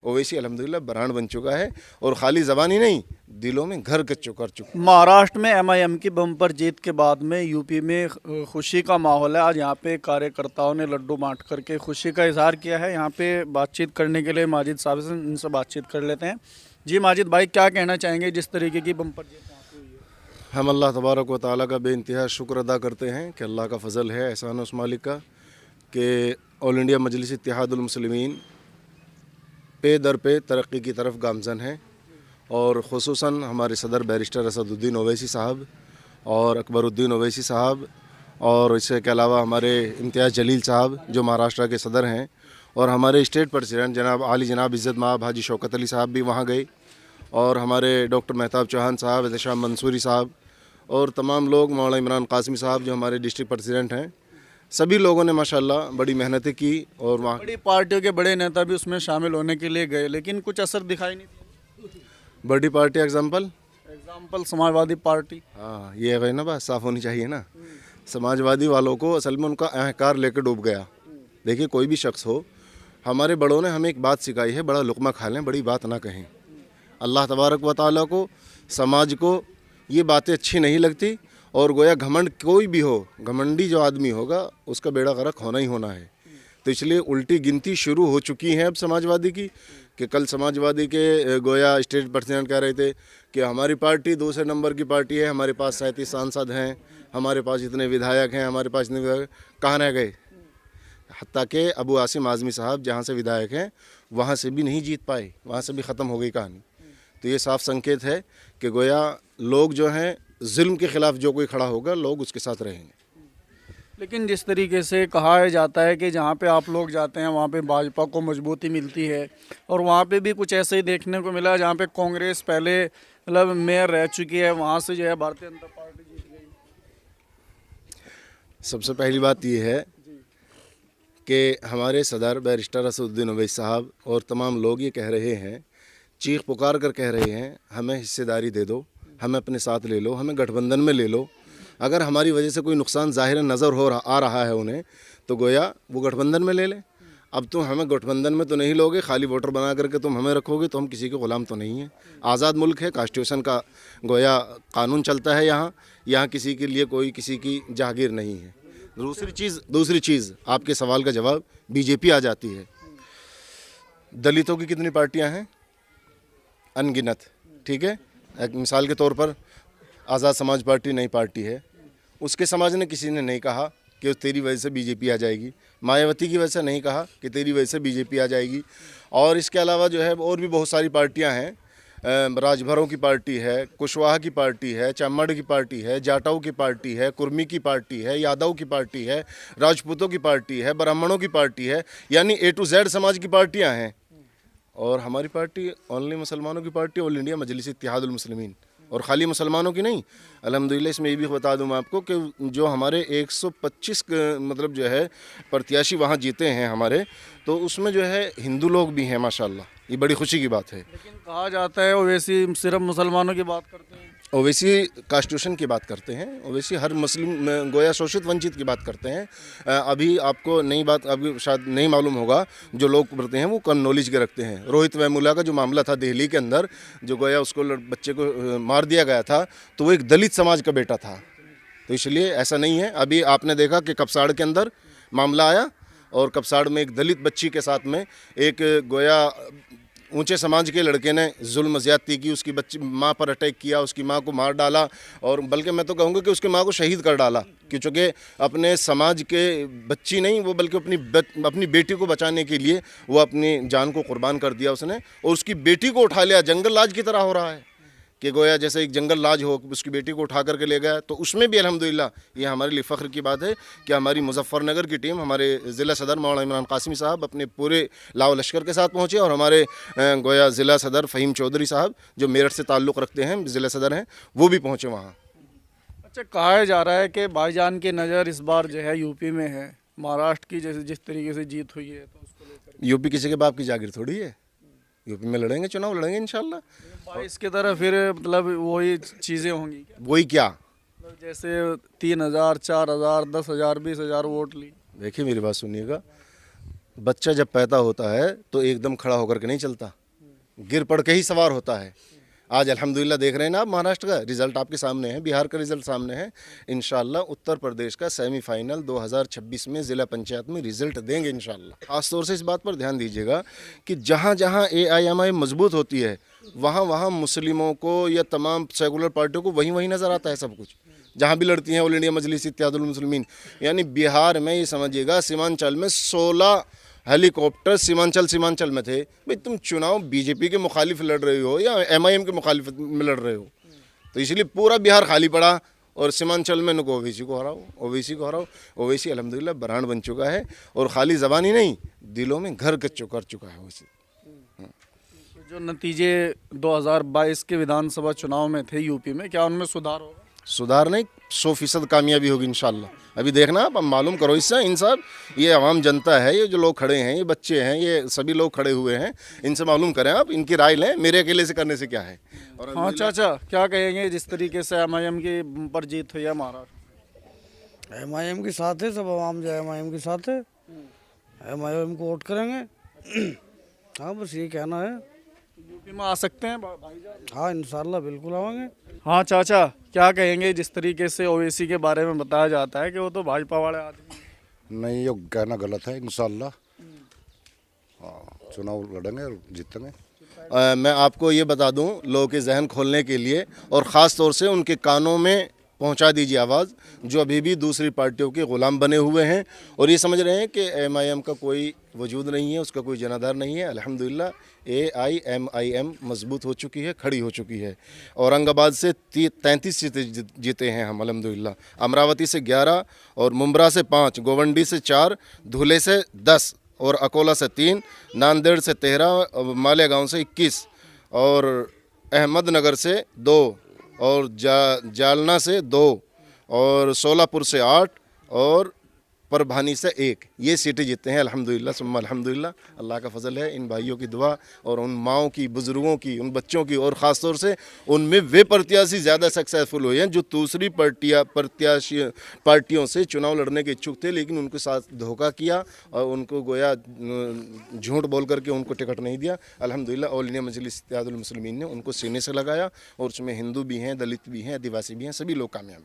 ओवैसी अल्हम्दुलिल्लाह ब्रांड बन चुका है और खाली ज़बान ही नहीं, दिलों में घर कर चुका। महाराष्ट्र में एमआईएम की बम्पर जीत के बाद में यूपी में खुशी का माहौल है। आज यहाँ पे कार्यकर्ताओं ने लड्डू बांट करके खुशी का इजहार किया है। यहाँ पे बातचीत करने के लिए माजिद साहब से इनसे बातचीत कर लेते हैं। जी माजिद भाई, क्या कहना चाहेंगे जिस तरीके की बम्पर जीत यहाँ पे हुई है? हम अल्लाह तबारक व तआला का बेइंतहा शुक्र अदा करते हैं कि अल्लाह का फ़ज़ल है, एहसान उस मालिक का कि ऑल इंडिया मजलिस इत्तेहादुल मुस्लिमीन पे दर पे तरक्की की तरफ गामज़न है और ख़ुसूसन हमारे सदर बैरिस्टर असदुद्दीन ओवैसी साहब और अकबरुद्दीन ओवैसी साहब और इसके अलावा हमारे इम्तियाज़ जलील साहब जो महाराष्ट्र के सदर हैं और हमारे स्टेट प्रेसिडेंट जनाब आली जनाब इज़्ज़त माब हाजी शौकत अली साहब भी वहाँ गए और हमारे डॉक्टर मेहताब चौहान साहब, एहतशाम मंसूरी साहब और तमाम लोग, मौलाना इमरान कासिमी साहब जो हमारे डिस्ट्रिक्ट प्रेसिडेंट हैं, सभी लोगों ने माशाल्लाह बड़ी मेहनतें की और वहाँ बड़ी पार्टियों के बड़े नेता भी उसमें शामिल होने के लिए गए, लेकिन कुछ असर दिखाई नहीं दिया। बड़ी पार्टी एग्जाम्पल समाजवादी पार्टी। हाँ, ये है ना, बात साफ़ होनी चाहिए ना। समाजवादी वालों को असल में उनका अहंकार लेकर डूब गया। देखिए, कोई भी शख्स हो, हमारे बड़ों ने हमें एक बात सिखाई है, बड़ा लुक़मा खा लें, बड़ी बात ना कहें। अल्लाह तबारक व तआला को, समाज को ये बातें अच्छी नहीं लगती और गोया घमंड कोई भी हो, घमंडी जो आदमी होगा उसका बेड़ा गर्क होना ही होना है। तो इसलिए उल्टी गिनती शुरू हो चुकी है अब समाजवादी की कि कल समाजवादी के गोया स्टेट प्रेसिडेंट कह रहे थे कि हमारी पार्टी दूसरे नंबर की पार्टी है, हमारे पास 37 सांसद हैं, हमारे पास इतने विधायक हैं, हमारे पास इतने विधायक, कहाँ रह गए? हत्ता कि अबू आसिम आज़मी साहब जहाँ से विधायक हैं वहाँ से भी नहीं जीत पाए, वहाँ से भी ख़त्म हो गई कहानी। तो ये साफ संकेत है कि गोया लोग जो हैं, जुल्म के ख़िलाफ़ जो कोई खड़ा होगा लोग उसके साथ रहेंगे। लेकिन जिस तरीके से कहा जाता है कि जहाँ पे आप लोग जाते हैं वहाँ पे भाजपा को मजबूती मिलती है और वहाँ पे भी कुछ ऐसे ही देखने को मिला जहाँ पे कांग्रेस पहले मतलब मेयर रह चुकी है, वहाँ से जो है भारतीय जनता पार्टी जीत गई। सबसे पहली बात यह है कि हमारे सदर बैरिस्टर असदुद्दीन ओवैसी साहब और तमाम लोग ये कह रहे हैं, चीख पुकार कर कह रहे हैं, हमें हिस्सेदारी दे दो, हमें अपने साथ ले लो, हमें गठबंधन में ले लो। अगर हमारी वजह से कोई नुकसान ज़ाहिर नज़र आ रहा है उन्हें, तो गोया वो गठबंधन में ले लें। अब तुम हमें गठबंधन में तो नहीं लोगे, खाली वोटर बना करके तुम हमें रखोगे, तो हम किसी के ग़ुलाम तो नहीं हैं। आज़ाद मुल्क है, कॉन्स्टिट्यूशन का गोया कानून चलता है यहाँ किसी के लिए कोई किसी की जागीर नहीं है। दूसरी चीज़ आपके सवाल का जवाब, बीजेपी आ जाती है। दलितों की कितनी पार्टियाँ हैं? अनगिनत। ठीक है, एक मिसाल के तौर पर आज़ाद समाज पार्टी नई पार्टी है, उसके समाज ने किसी ने नहीं कहा कि तेरी वजह से बीजेपी आ जाएगी। मायावती की वजह से नहीं कहा कि तेरी वजह से बीजेपी आ जाएगी। और इसके अलावा जो है और भी बहुत सारी पार्टियां हैं, राजभरों की पार्टी है, कुशवाहा की पार्टी है, चम्मड़ की पार्टी है, जाटाऊ की पार्टी है, कुर्मी की पार्टी है, यादव की पार्टी है, राजपूतों की पार्टी है, ब्राह्मणों की पार्टी है, यानी A to Z समाज की पार्टियाँ हैं। और हमारी पार्टी ओनली मुसलमानों की पार्टी, ऑल इंडिया मजलिस इत्तेहादुल मुस्लिमीन, और ख़ाली मुसलमानों की नहीं। अल्हम्दुलिल्लाह इसमें ये भी बता दूं मैं आपको कि जो हमारे 125 मतलब जो है प्रत्याशी वहाँ जीते हैं हमारे, तो उसमें जो है हिंदू लोग भी हैं माशाल्लाह, ये बड़ी खुशी की बात है। लेकिन कहा जाता है ओवैसी सिर्फ मुसलमानों की बात करते हैं, ओवैसी कॉन्स्टिट्यूशन की बात करते हैं, ओवैसी हर मुस्लिम गोया शोषित वंचित की बात करते हैं। अभी आपको नई बात अभी शायद नहीं मालूम होगा, जो लोग पढ़ते हैं वो कम नॉलेज के रखते हैं। रोहित वेमुला का जो मामला था दिल्ली के अंदर, जो गोया उसको बच्चे को मार दिया गया था, तो वो एक दलित समाज का बेटा था। तो इसलिए ऐसा नहीं है। अभी आपने देखा कि कपसाड़ के अंदर मामला आया और कपसाड़ में एक दलित बच्ची के साथ में एक गोया ऊंचे समाज के लड़के ने जुल्म ज़्यादती की, उसकी बच्ची माँ पर अटैक किया, उसकी माँ को मार डाला, और बल्कि मैं तो कहूँगा कि उसकी माँ को शहीद कर डाला, कि चूँकि अपने समाज के बच्ची नहीं वो बल्कि अपनी बेटी को बचाने के लिए वो अपनी जान को कुर्बान कर दिया उसने, और उसकी बेटी को उठा लिया। जंगल राज की तरह हो रहा है कि गोया जैसे एक जंगल राज हो, उसकी बेटी को उठा करके ले गया। तो उसमें भी अल्हम्दुलिल्लाह ये हमारे लिए फ़ख्र की बात है कि हमारी मुजफ्फरनगर की टीम, हमारे ज़िला सदर मौलाना इमरान कासिमी साहब अपने पूरे लाव लश्कर के साथ पहुँचे, और हमारे गोया ज़िला सदर फ़हीम चौधरी साहब जो मेरठ से ताल्लुक़ रखते हैं, ज़िला सदर हैं, वो भी पहुँचे वहाँ। अच्छा, कहा जा रहा है कि भाईजान की नज़र इस बार जो है यूपी में है, महाराष्ट्र की जैसे जिस तरीके से जीत हुई है, तो उसको लेकर यूपी किसी के बाप की जागीर थोड़ी है, यूपी में लड़ेंगे, चुनाव लड़ेंगे इंशाल्लाह। 22 की तरह फिर मतलब वही चीज़ें होंगी क्या? वही क्या, मतलब जैसे 3000, 4000, 10,000, 20,000 वोट ली। देखिए मेरी बात सुनिएगा, बच्चा जब पैदा होता है तो एकदम खड़ा होकर के नहीं चलता, गिर पड़ के ही सवार होता है। आज अल्हम्दुलिल्लाह देख रहे हैं ना आप, महाराष्ट्र का रिज़ल्ट आपके सामने है, बिहार का रिज़ल्ट सामने है। इंशाल्लाह उत्तर प्रदेश का सेमीफाइनल 2026 में ज़िला पंचायत में रिज़ल्ट देंगे इंशाल्लाह। खासतौर से इस बात पर ध्यान दीजिएगा कि जहाँ जहाँ AIMI मजबूत होती है वहाँ वहाँ मुस्लिमों को या तमाम सेकुलर पार्टियों को वहीं वहीं नज़र आता है सब कुछ, जहाँ भी लड़ती हैं ऑल इंडिया मजलिस इत्तेहादुल मुस्लिमीन। यानी बिहार में ये समझिएगा सीमांचल में 16 हेलीकॉप्टर सीमांचल में थे। भाई तुम चुनाव बीजेपी के मुखालिफ लड़ रहे हो या MIM के मुखालिफ में लड़ रहे हो, तो इसलिए पूरा बिहार खाली पड़ा और सीमांचल में नको ओवैसी को हराओ। ओवैसी अल्हम्दुलिल्लाह बरान बन चुका है और खाली ज़बानी नहीं, दिलों में घर कर चुका है ओवैसी। जो नतीजे 2022 के विधानसभा चुनाव में थे यूपी में, क्या उनमें सुधार होगा? सुधार नहीं, 100% कामयाबी होगी इंशाल्लाह। अभी देखना आप, मालूम करो इससे, इन सब ये आवाम जनता है, ये जो लोग खड़े हैं, ये बच्चे हैं, ये सभी लोग खड़े हुए हैं, इनसे मालूम करें आप, इनकी राय लें, मेरे अकेले से करने से क्या है। और हाँ चाचा, क्या कहेंगे जिस तरीके से MIM की पर जीत हुई है महाराष्ट्र? MIM के साथ है, सब आवाम जो MIM के साथ है, MIM को वोट करेंगे। हाँ बस ये कहना है। यूपी में आ सकते हैं भाईजान? हाँ इंशाल्लाह बिल्कुल आवाएंगे। हाँ चाचा, क्या कहेंगे जिस तरीके से ओवैसी के बारे में बताया जाता है कि वो तो भाजपा वाले आदमी हैं? नहीं, ये कहना गलत है। इंशाल्लाह हाँ, चुनाव लड़ेंगे और जीतेंगे। मैं आपको ये बता दूं, लोगों के जहन खोलने के लिए, और ख़ास तौर से उनके कानों में पहुंचा दीजिए आवाज़, जो अभी भी दूसरी पार्टियों के ग़ुलाम बने हुए हैं और ये समझ रहे हैं कि MIM का कोई वजूद नहीं है, उसका कोई जनाधार नहीं है। अल्हम्दुलिल्लाह AIMIM मजबूत हो चुकी है, खड़ी हो चुकी है। औरंगाबाद से 33 सीटें जीते हैं हम अल्हम्दुलिल्लाह, अमरावती से 11 और मुंब्रा से 5, गोवंडी से 4, धुले से 10 और अकोला से 3, नांदेड़ से 13, मालेगांव से 21 और अहमदनगर से 2 और जालना से 2 और सोलापुर से 8 और परभानी से 1, ये सीटें जीते हैं अल्हम्दुलिल्लाह सुम्मा अल्हम्दुलिल्लाह। अल्लाह का फजल है, इन भाइयों की दुआ और उन माओं की, बुज़ुर्गों की, उन बच्चों की, और ख़ास तौर से उनमें वे प्रत्याशी ज़्यादा सक्सेसफुल हुए हैं जो दूसरी पार्टियों से चुनाव लड़ने के इच्छुक थे, लेकिन उनके साथ धोखा किया और उनको गोया झूठ बोल करके उनको टिकट नहीं दिया। अल्हम्दुलिल्लाह ऑल इंडिया मजलिस इत्तेहादुल मुस्लिमीन ने उनको सीने से लगाया और उसमें हिंदू भी हैं, दलित भी हैं, आदिवासी भी हैं, सभी लोग कामयाब।